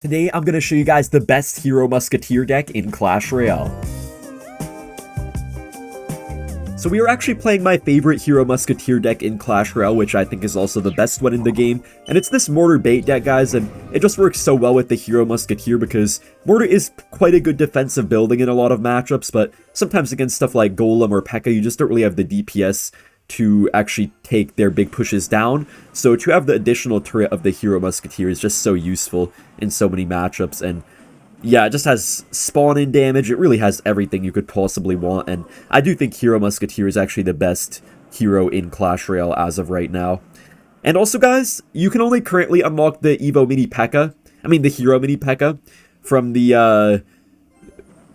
Today, I'm going to show you guys the best hero musketeer deck in Clash Royale. So we are actually playing my favorite hero musketeer deck in Clash Royale, which I think is also the best one in the game. And it's this mortar bait deck, guys, and it just works so well with the hero musketeer because mortar is quite a good defensive building in a lot of matchups, but sometimes against stuff like Golem or Pekka, you just don't really have the DPS to actually take their big pushes down. So to have the additional turret of the hero musketeer is just so useful in so many matchups. And yeah, it just has spawn-in damage. It really has everything you could possibly want. And I do think hero musketeer is actually the best hero in Clash Royale as of right now. And also, guys, you can only currently unlock the Evo mini Pekka. I mean, the hero mini Pekka from the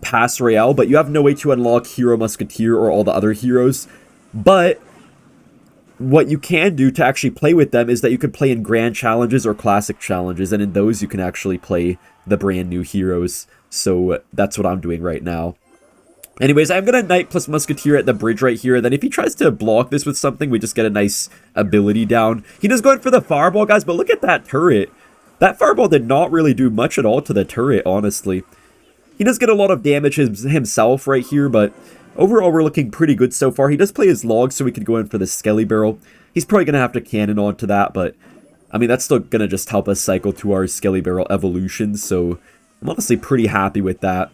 Pass Royale, but you have no way to unlock hero musketeer or all the other heroes. But what you can do to actually play with them is that you can play in grand challenges or classic challenges, and in those you can actually play the brand new heroes. So that's what I'm doing right now. Anyways, I'm going to Knight plus Musketeer at the bridge right here. Then if he tries to block this with something, we just get a nice ability down. He does go in for the fireball, guys, but look at that turret. That fireball did not really do much at all to the turret, honestly. He does get a lot of damage himself right here, but overall, we're looking pretty good so far. He does play his log, so we could go in for the Skelly Barrel. He's probably going to have to cannon onto that, but I mean, that's still going to just help us cycle to our Skelly Barrel evolution, so I'm honestly pretty happy with that.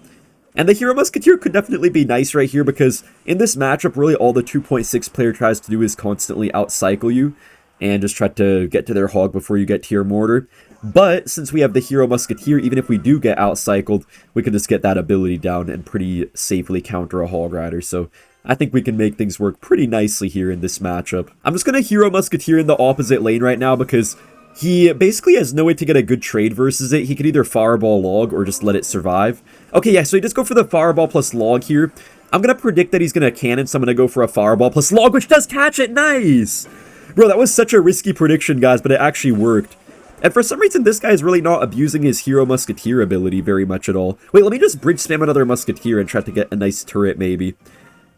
And the Hero Musketeer could definitely be nice right here, because in this matchup, really all the 2.6 player tries to do is constantly outcycle you, and just try to get to their Hog before you get to your Mortar. But since we have the Hero Musketeer, even if we do get outcycled, we can just get that ability down and pretty safely counter a Hog Rider. So I think we can make things work pretty nicely here in this matchup. I'm just going to Hero Musketeer in the opposite lane right now because he basically has no way to get a good trade versus it. He could either Fireball Log or just let it survive. Okay, yeah, so he does go for the Fireball plus Log here. I'm going to predict that he's going to cannon, so I'm going to go for a Fireball plus Log, which does catch it. Nice! Bro, that was such a risky prediction, guys, but it actually worked. And for some reason, this guy is really not abusing his Hero Musketeer ability very much at all. Wait, let me just bridge spam another Musketeer and try to get a nice turret, maybe.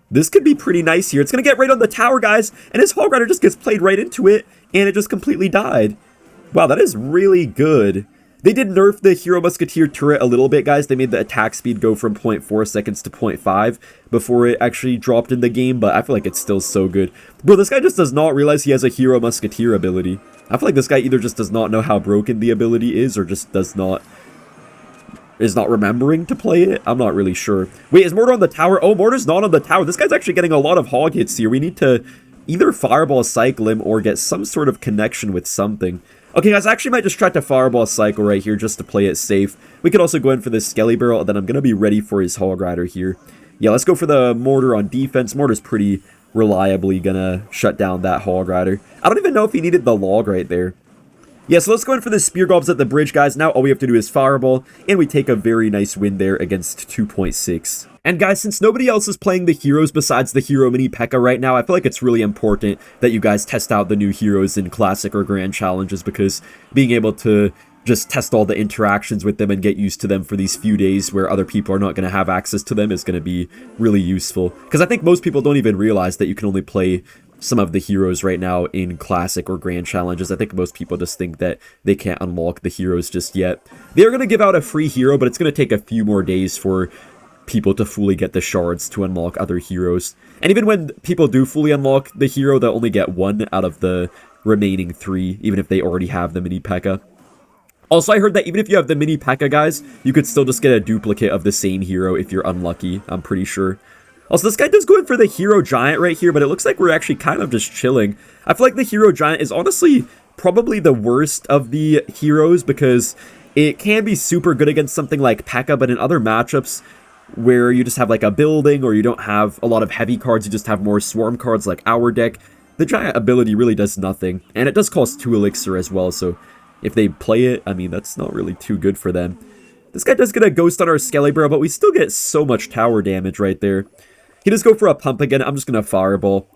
This could be pretty nice here. It's going to get right on the tower, guys, and his Hog Rider just gets played right into it, and it just completely died. Wow, that is really good. They did nerf the Hero Musketeer turret a little bit, guys. They made the attack speed go from 0.4 seconds to 0.5 before it actually dropped in the game, but I feel like it's still so good. Bro, this guy just does not realize he has a Hero Musketeer ability. I feel like this guy either just does not know how broken the ability is or just is not remembering to play it. I'm not really sure. Wait, is Mortar on the tower? Oh, Mortar's not on the tower. This guy's actually getting a lot of hog hits here. We need to either Fireball cycle him or get some sort of connection with something. Okay, guys, I actually might just try to Fireball cycle right here just to play it safe. We could also go in for this Skelly Barrel, and then I'm going to be ready for his Hog Rider here. Yeah, let's go for the Mortar on defense. Mortar's pretty reliably going to shut down that Hog Rider. I don't even know if he needed the Log right there. Yeah, so let's go in for the Spear Gobs at the bridge, guys. Now all we have to do is Fireball, and we take a very nice win there against 2.6. And guys, since nobody else is playing the heroes besides the Hero Mini Pekka right now, I feel like it's really important that you guys test out the new heroes in Classic or Grand Challenges, because being able to just test all the interactions with them and get used to them for these few days where other people are not going to have access to them is going to be really useful. Because I think most people don't even realize that you can only play some of the heroes right now in Classic or Grand Challenges. I think most people just think that they can't unlock the heroes just yet. They're going to give out a free hero, but it's going to take a few more days for people to fully get the shards to unlock other heroes. And even when people do fully unlock the hero, they'll only get one out of the remaining 3, even if they already have the Mini Pekka. Also, I heard that even if you have the Mini Pekka, guys, you could still just get a duplicate of the same hero if you're unlucky, I'm pretty sure. Also, this guy does go in for the Hero Giant right here, but it looks like we're actually kind of just chilling. I feel like the Hero Giant is honestly probably the worst of the heroes, because it can be super good against something like Pekka, but in other matchups where you just have like a building or you don't have a lot of heavy cards, you just have more swarm cards like our deck, the Giant ability really does nothing. And it does cost 2 elixir as well, so if they play it, I mean, that's not really too good for them. This guy does get a Ghost on our Skelly Barrel, but we still get so much tower damage right there. He does go for a pump again. I'm just going to Fireball.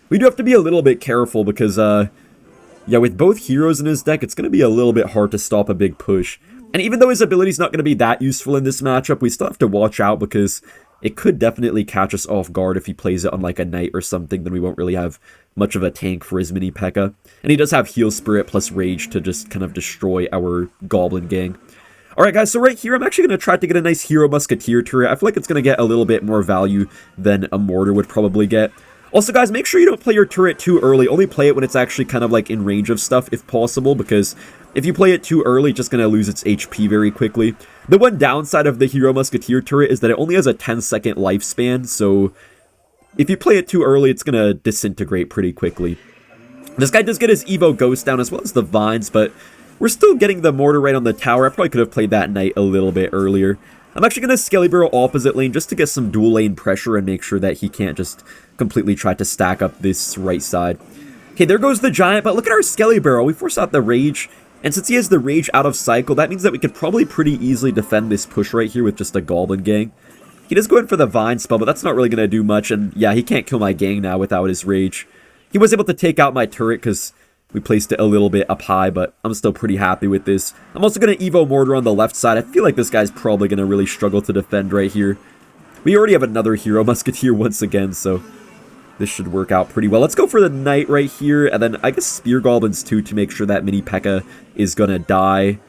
We do have to be a little bit careful because, yeah, with both heroes in his deck, it's going to be a little bit hard to stop a big push. And even though his ability's not going to be that useful in this matchup, we still have to watch out because it could definitely catch us off guard if he plays it on like a Knight or something. Then we won't really have much of a tank for his Mini Pekka. And he does have Heal Spirit plus Rage to just kind of destroy our Goblin gang. Alright guys, so right here, I'm actually going to try to get a nice Hero Musketeer turret. I feel like it's going to get a little bit more value than a mortar would probably get. Also guys, make sure you don't play your turret too early. Only play it when it's actually kind of like in range of stuff if possible, because if you play it too early, it's just going to lose its HP very quickly. The one downside of the Hero Musketeer turret is that it only has a 10-second lifespan, so if you play it too early, it's going to disintegrate pretty quickly. This guy does get his Evo Ghost down as well as the Vines, but we're still getting the mortar right on the tower. I probably could have played that Knight a little bit earlier. I'm actually going to Skelly Barrel opposite lane just to get some dual lane pressure and make sure that he can't just completely try to stack up this right side. Okay, there goes the Giant, but look at our Skelly Barrel. We force out the Rage, and since he has the Rage out of cycle, that means that we could probably pretty easily defend this push right here with just a Goblin Gang. He does go in for the Vine spell, but that's not really going to do much, and yeah, he can't kill my gang now without his Rage. He was able to take out my turret because we placed it a little bit up high, but I'm still pretty happy with this. I'm also going to Evo Mortar on the left side. I feel like this guy's probably going to really struggle to defend right here. We already have another Hero Musketeer once again, so this should work out pretty well. Let's go for the Knight right here, and then I guess Spear Goblins too to make sure that Mini Pekka is going to die.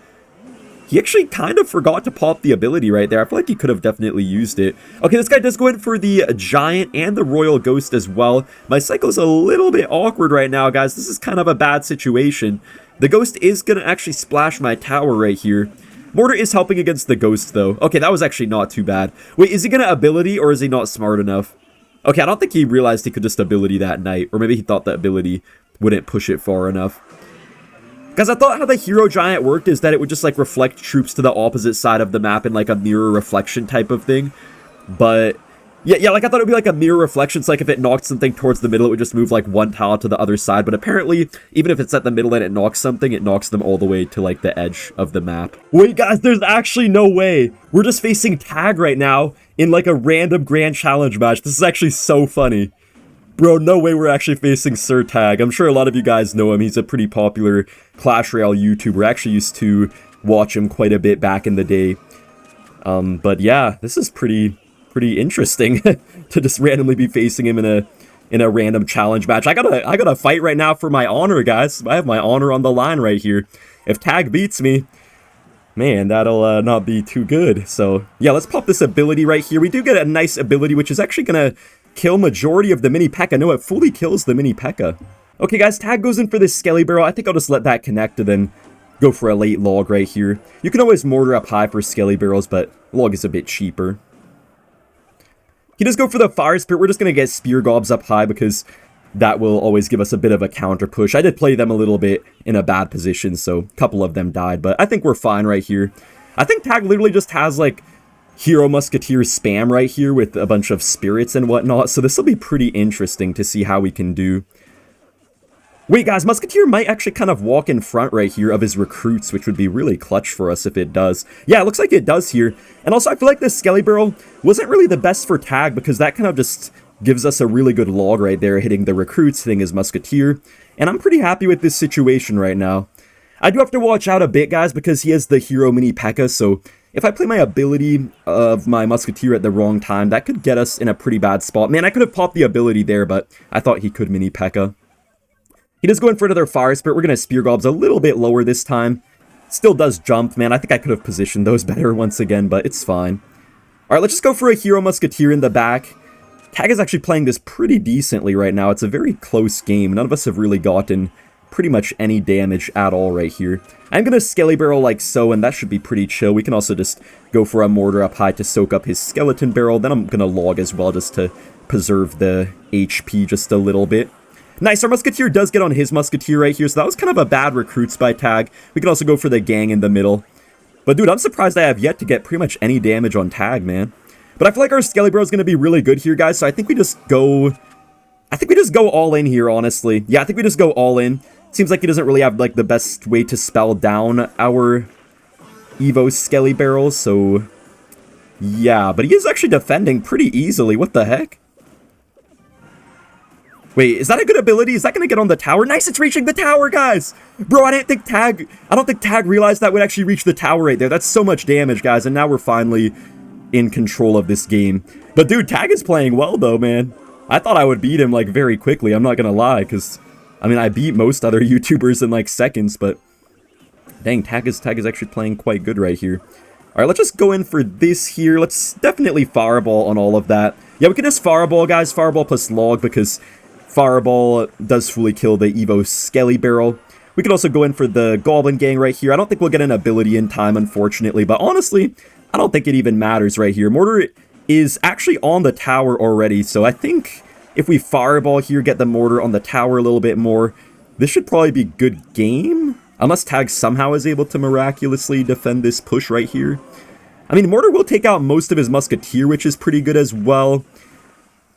He actually kind of forgot to pop the ability right there. I feel like he could have definitely used it. Okay, this guy does go in for the Giant and the Royal Ghost as well. My cycle's a little bit awkward right now, guys. This is kind of a bad situation. The Ghost is going to actually splash my tower right here. Mortar is helping against the Ghost, though. Okay, that was actually not too bad. Wait, is he going to ability, or is he not smart enough? Okay, I don't think he realized he could just ability that Knight, or maybe he thought the ability wouldn't push it far enough. Guys, I thought how the Hero Giant worked is that it would just, like, reflect troops to the opposite side of the map in, like, a mirror reflection type of thing. But, yeah, like, I thought it would be, like, a mirror reflection, so, like, if it knocked something towards the middle, it would just move, like, one tile to the other side. But apparently, even if it's at the middle and it knocks something, it knocks them all the way to, like, the edge of the map. Wait, guys, there's actually no way. We're just facing Tag right now in, like, a random Grand Challenge match. This is actually so funny. Bro, no way we're actually facing Sir Tag. I'm sure a lot of you guys know him. He's a pretty popular Clash Royale YouTuber. I actually used to watch him quite a bit back in the day. But yeah, this is pretty interesting to just randomly be facing him in a random challenge match. I gotta fight right now for my honor, guys. I have my honor on the line right here. If Tag beats me, man, that'll not be too good. So yeah, let's pop this ability right here. We do get a nice ability, which is actually gonna kill majority of the Mini Pekka. No, it fully kills the Mini Pekka. Okay, guys, Tag goes in for this Skelly Barrel. I think I'll just let that connect and then go for a late Log right here. You can always mortar up high for Skelly Barrels, but Log is a bit cheaper. He does go for the Fire Spirit. We're just going to get Spear Gobs up high because that will always give us a bit of a counter push. I did play them a little bit in a bad position, so a couple of them died, but I think we're fine right here. I think Tag literally just has, like, Hero Musketeer spam right here with a bunch of spirits and whatnot, so this will be pretty interesting to see how we can do. Wait, guys, Musketeer might actually kind of walk in front right here of his recruits, which would be really clutch for us if it does. Yeah, it looks like it does here. And also, I feel like this Skelly Barrel wasn't really the best for Tag because that kind of just gives us a really good log right there, hitting the recruits, hitting his Musketeer. And I'm pretty happy with this situation right now. I do have to watch out a bit, guys, because he has the Hero Mini Pekka, so if I play my ability of my Musketeer at the wrong time, that could get us in a pretty bad spot. Man, I could have popped the ability there, but I thought he could Mini Pekka. He does go in for another Fire Spirit. We're going to Spear Gobs a little bit lower this time. Still does jump, man. I think I could have positioned those better once again, but it's fine. Alright, let's just go for a Hero Musketeer in the back. Tag is actually playing this pretty decently right now. It's a very close game. None of us have really gotten pretty much any damage at all right here. I'm going to Skelly Barrel like so, and that should be pretty chill. We can also just go for a Mortar up high to soak up his Skeleton Barrel. Then I'm going to Log as well just to preserve the HP just a little bit. Nice, our Musketeer does get on his Musketeer right here, so that was kind of a bad recruits by Tag. We can also go for the gang in the middle. But dude, I'm surprised I have yet to get pretty much any damage on Tag, man. But I feel like our Skelly Barrel is going to be really good here, guys, so I think we just go... all in here, honestly. Yeah, I think we just go all in. Seems like he doesn't really have, like, the best way to spell down our Evo Skelly Barrels, so... yeah, but he is actually defending pretty easily. What the heck? Wait, is that a good ability? Is that going to get on the tower? Nice, it's reaching the tower, guys! Bro, I don't think Tag realized that would actually reach the tower right there. That's so much damage, guys, and now we're finally in control of this game. But dude, Tag is playing well, though, man. I thought I would beat him, like, very quickly. I'm not going to lie, because... I mean, I beat most other YouTubers in, like, seconds, but... dang, Tag is actually playing quite good right here. Alright, let's just go in for this here. Let's definitely Fireball on all of that. Yeah, we can just Fireball, guys. Fireball plus Log, because Fireball does fully kill the Evo Skelly Barrel. We could also go in for the Goblin Gang right here. I don't think we'll get an ability in time, unfortunately. But honestly, I don't think it even matters right here. Mortar is actually on the tower already. So I think if we Fireball here, get the Mortar on the tower a little bit more, this should probably be good game. Unless Tag somehow is able to miraculously defend this push right here. I mean, Mortar will take out most of his Musketeer, which is pretty good as well.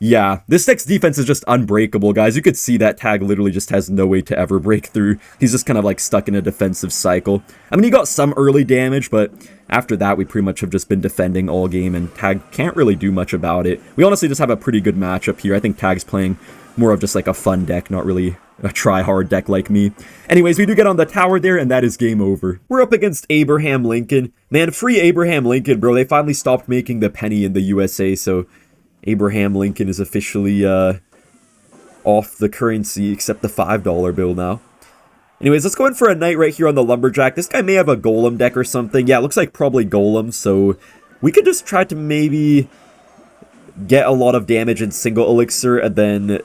Yeah, this deck's defense is just unbreakable, guys. You could see that Tag literally just has no way to ever break through. He's just kind of like stuck in a defensive cycle. I mean, he got some early damage, but after that, we pretty much have just been defending all game, and Tag can't really do much about it. We honestly just have a pretty good matchup here. I think Tag's playing more of just like a fun deck, not really a try-hard deck like me. Anyways, we do get on the tower there, and that is game over. We're up against Abraham Lincoln. Man, free Abraham Lincoln, bro. They finally stopped making the penny in the USA, so Abraham Lincoln is officially off the currency, except the $5 bill now. Anyways, let's go in for a knight right here on the Lumberjack. This guy may have a Golem deck or something. Yeah, it looks like probably Golem, so we could just try to maybe get a lot of damage in single elixir, and then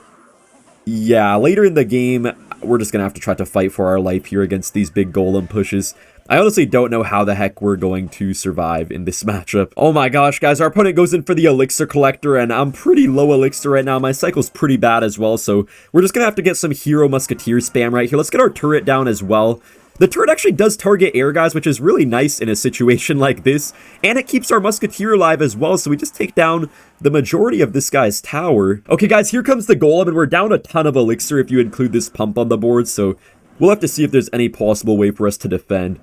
yeah, later in the game, we're just going to have to try to fight for our life here against these big Golem pushes. I honestly don't know how the heck we're going to survive in this matchup. Oh my gosh, guys, our opponent goes in for the Elixir Collector, and I'm pretty low Elixir right now. My cycle's pretty bad as well, so we're just going to have to get some Hero Musketeer spam right here. Let's get our turret down as well. The turret actually does target air, guys, which is really nice in a situation like this, and it keeps our Musketeer alive as well, so we just take down the majority of this guy's tower. Okay, guys, here comes the Golem, and we're down a ton of Elixir if you include this pump on the board, so we'll have to see if there's any possible way for us to defend.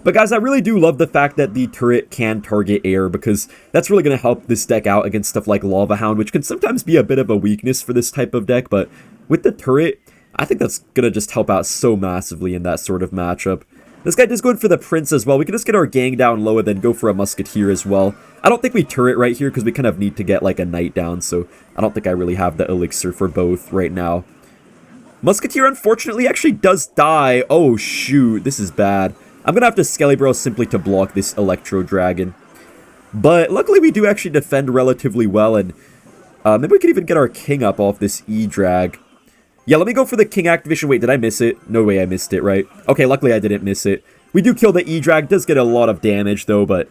But guys, I really do love the fact that the turret can target air, because that's really going to help this deck out against stuff like Lava Hound, which can sometimes be a bit of a weakness for this type of deck, but with the turret, I think that's going to just help out so massively in that sort of matchup. This guy does go in for the Prince as well. We can just get our gang down low and then go for a Musketeer as well. I don't think we turret right here because we kind of need to get like a Knight down, so I don't think I really have the Elixir for both right now. Musketeer, unfortunately, actually does die. Oh, shoot. This is bad. I'm going to have to Skelly Barrel simply to block this Electro Dragon. But luckily, we do actually defend relatively well, and maybe we could even get our King up off this E-Drag. Yeah, let me go for the King activation. Wait, did I miss it? No way I missed it, right? Okay, luckily I didn't miss it. We do kill the E-Drag. Does get a lot of damage, though, but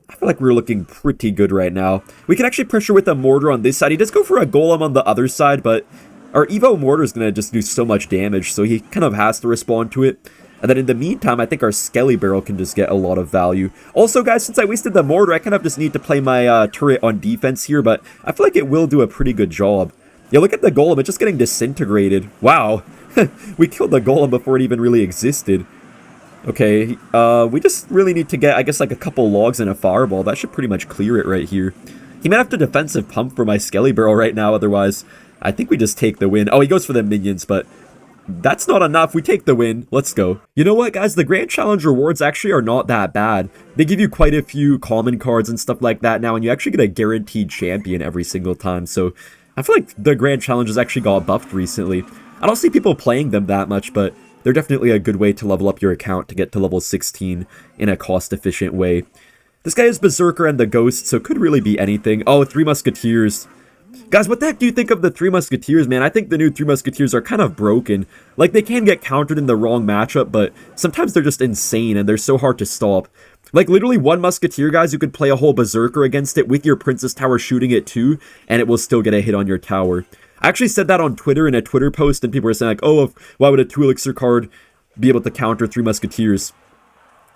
I feel like we're looking pretty good right now. We can actually pressure with a Mortar on this side. He does go for a Golem on the other side, but our Evo Mortar is going to just do so much damage, so he kind of has to respond to it. And then in the meantime, I think our Skelly Barrel can just get a lot of value. Also, guys, since I wasted the Mortar, I kind of just need to play my turret on defense here, but I feel like it will do a pretty good job. Yeah, look at the Golem. It's just getting disintegrated. Wow. We killed the Golem before it even really existed. Okay, we just really need to get, I guess, like a couple logs and a Fireball. That should pretty much clear it right here. He might have to defensive pump for my Skelly Barrel right now, otherwise I think we just take the win. Oh, he goes for the minions, but that's not enough. We take the win. Let's go. You know what, guys? The Grand Challenge rewards actually are not that bad. They give you quite a few common cards and stuff like that now, and you actually get a guaranteed champion every single time, so I feel like the Grand Challenges actually got buffed recently. I don't see people playing them that much, but they're definitely a good way to level up your account to get to level 16 in a cost-efficient way. This guy is Berserker and the Ghost, so could really be anything. Oh, 3 Musketeers. Guys, what the heck do you think of the 3 Musketeers, man? I think the new 3 Musketeers are kind of broken. Like, they can get countered in the wrong matchup, but sometimes they're just insane and they're so hard to stop. Like, literally 1 Musketeer, guys, you could play a whole Berserker against it with your Princess Tower shooting it too, and it will still get a hit on your tower. I actually said that on Twitter in a Twitter post, and people were saying, like, oh, why would a 2 Elixir card be able to counter 3 Musketeers?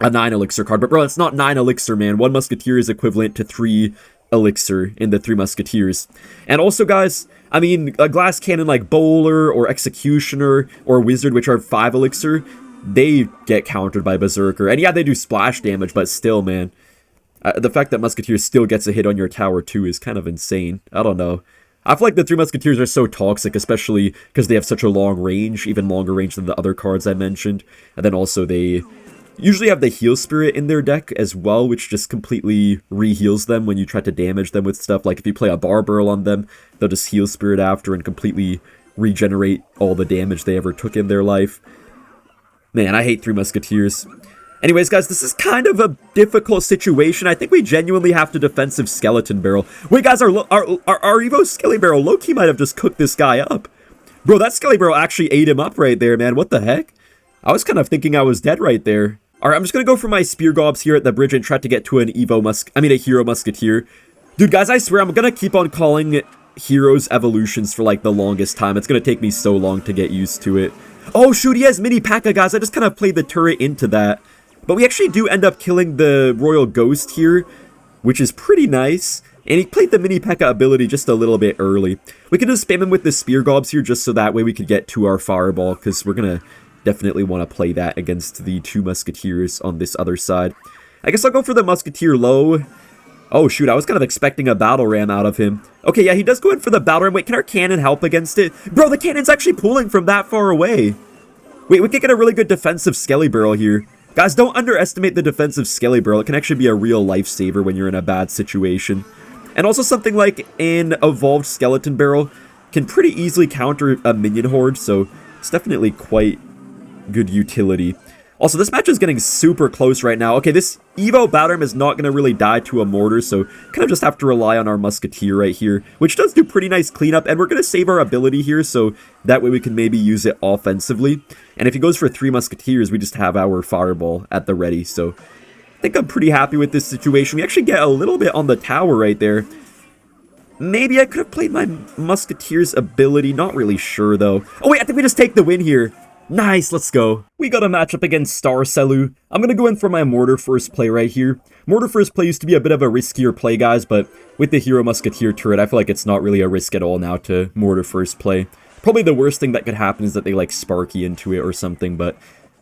A 9 Elixir card. But, bro, it's not 9 Elixir, man. 1 Musketeer is equivalent to 3 Elixir in the 3 Musketeers. And also, guys, I mean, a glass cannon like Bowler or Executioner or Wizard, which are 5 Elixir, they get countered by Berserker. And yeah, they do splash damage, but still, man. The fact that Musketeer still gets a hit on your tower, too, is kind of insane. I don't know. I feel like the 3 Musketeers are so toxic, especially because they have such a long range, even longer range than the other cards I mentioned. And then also they usually have the Heal Spirit in their deck as well, which just completely re-heals them when you try to damage them with stuff. Like if you play a Barbarrel on them, they'll just Heal Spirit after and completely regenerate all the damage they ever took in their life. Man, I hate 3 Musketeers. Anyways, guys, this is kind of a difficult situation. I think we genuinely have to defensive skeleton barrel. Wait, guys, our Evo Skelly Barrel low-key might have just cooked this guy up. Bro, that Skelly Barrel actually ate him up right there, man. What the heck? I was kind of thinking I was dead right there. Alright, I'm just gonna go for my Spear Gobs here at the bridge and try to get to an a Hero Musketeer. Dude, guys, I swear I'm gonna keep on calling Heroes evolutions for, like, the longest time. It's gonna take me so long to get used to it. Oh, shoot, he has Mini Pekka, guys. I just kind of played the turret into that. But we actually do end up killing the Royal Ghost here, which is pretty nice. And he played the Mini Pekka ability just a little bit early. We could just spam him with the Spear Gobs here just so that way we could get to our Fireball, because we're going to definitely want to play that against the 2 Musketeers on this other side. I guess I'll go for the Musketeer low. Oh, shoot, I was kind of expecting a Battle Ram out of him. Okay, yeah, he does go in for the Battle Ram. Wait, can our cannon help against it? Bro, the cannon's actually pulling from that far away. Wait, we could get a really good defensive Skelly Barrel here. Guys, don't underestimate the defensive Skelly Barrel. It can actually be a real lifesaver when you're in a bad situation. And also something like an Evolved Skeleton Barrel can pretty easily counter a minion horde, so it's definitely quite good utility. Also, this match is getting super close right now. Okay, this Evo Batteram is not going to really die to a mortar, so kind of just have to rely on our Musketeer right here, which does do pretty nice cleanup, and we're going to save our ability here, so that way we can maybe use it offensively. And if he goes for 3 Musketeers, we just have our Fireball at the ready, so I think I'm pretty happy with this situation. We actually get a little bit on the tower right there. Maybe I could have played my Musketeer's ability, not really sure though. Oh wait, I think we just take the win here. Nice, let's go. We got a matchup against Star Selu. I'm going to go in for my Mortar first play right here. Mortar first play used to be a bit of a riskier play, guys, but with the Hero Musketeer turret, I feel like it's not really a risk at all now to Mortar first play. Probably the worst thing that could happen is that they, like, Sparky into it or something, but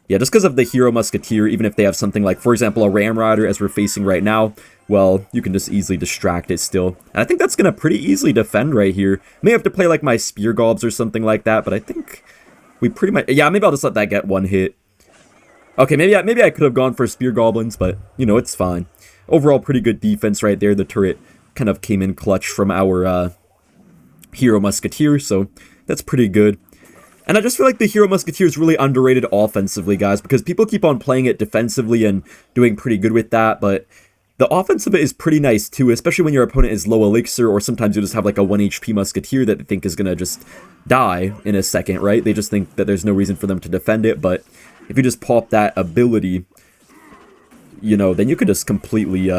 yeah, just because of the Hero Musketeer, even if they have something like, for example, a Ram Rider as we're facing right now, well, you can just easily distract it still. And I think that's going to pretty easily defend right here. May have to play, like, my Spear Gobs or something like that, but I think we pretty much... Yeah, maybe I'll just let that get one hit. Okay, maybe I could have gone for Spear Goblins, but, you know, it's fine. Overall, pretty good defense right there. The turret kind of came in clutch from our Hero Musketeer, so that's pretty good. And I just feel like the Hero Musketeer is really underrated offensively, guys, because people keep on playing it defensively and doing pretty good with that, but the offense of it is pretty nice too, especially when your opponent is low elixir, or sometimes you just have like a 1 HP Musketeer that they think is going to just die in a second, right? They just think that there's no reason for them to defend it, but if you just pop that ability, you know, then you could just completely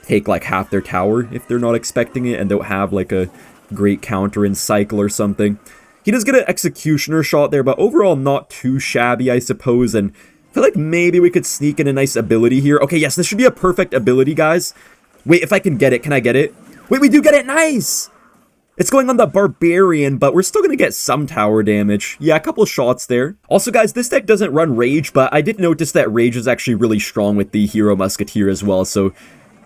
take like half their tower if they're not expecting it and don't have like a great counter in cycle or something. He does get an Executioner shot there, but overall not too shabby, I suppose, and I feel like maybe we could sneak in a nice ability here. Okay, yes, this should be a perfect ability, guys. Wait, if I can get it, can I get it? Wait, we do get it, nice! It's going on the Barbarian, but we're still going to get some tower damage. Yeah, a couple shots there. Also, guys, this deck doesn't run Rage, but I did notice that Rage is actually really strong with the Hero Musketeer as well, so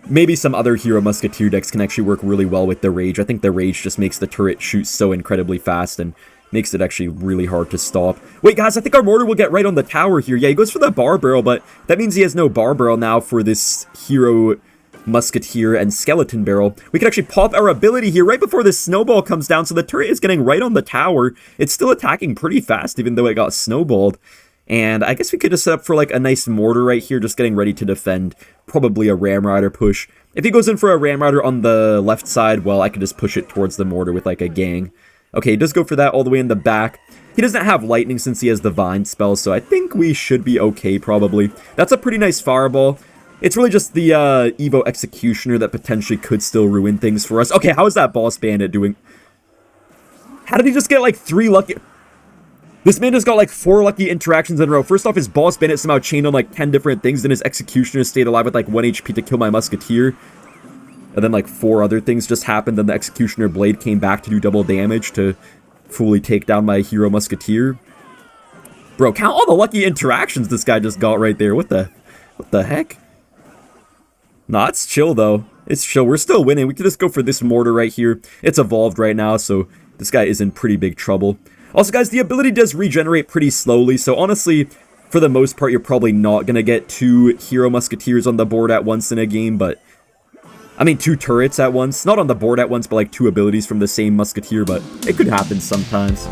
maybe some other Hero Musketeer decks can actually work really well with the Rage. I think the Rage just makes the turret shoot so incredibly fast and makes it actually really hard to stop. Wait, guys, I think our Mortar will get right on the tower here. Yeah, he goes for the Bar Barrel, but that means he has no Bar Barrel now for this Hero Musketeer and Skeleton Barrel. We can actually pop our ability here right before this Snowball comes down, so the turret is getting right on the tower. It's still attacking pretty fast, even though it got snowballed. And I guess we could just set up for like a nice Mortar right here, just getting ready to defend. Probably a Ram Rider push. If he goes in for a Ram Rider on the left side, well, I could just push it towards the Mortar with like a gang. Okay, he does go for that all the way in the back. He doesn't have Lightning since he has the Vine spell, so I think we should be okay, probably. That's a pretty nice Fireball. It's really just the Evo Executioner that potentially could still ruin things for us. Okay, how is that Boss Bandit doing? How did he just get like 3 lucky... This man just got like 4 lucky interactions in a row. First off, his Boss Bandit somehow chained on like 10 different things, then his Executioner stayed alive with like 1 HP to kill my Musketeer. And then like 4 other things just happened, then the Executioner Blade came back to do double damage to fully take down my Hero Musketeer. Bro, count all the lucky interactions this guy just got right there. What the heck? Nah, it's chill though. It's chill. We're still winning. We can just go for this Mortar right here. It's evolved right now, so this guy is in pretty big trouble. Also, guys, the ability does regenerate pretty slowly, so honestly, for the most part, you're probably not going to get 2 Hero Musketeers on the board at once in a game, but... I mean, 2 turrets at once. Not on the board at once, but like 2 abilities from the same Musketeer, but it could happen sometimes.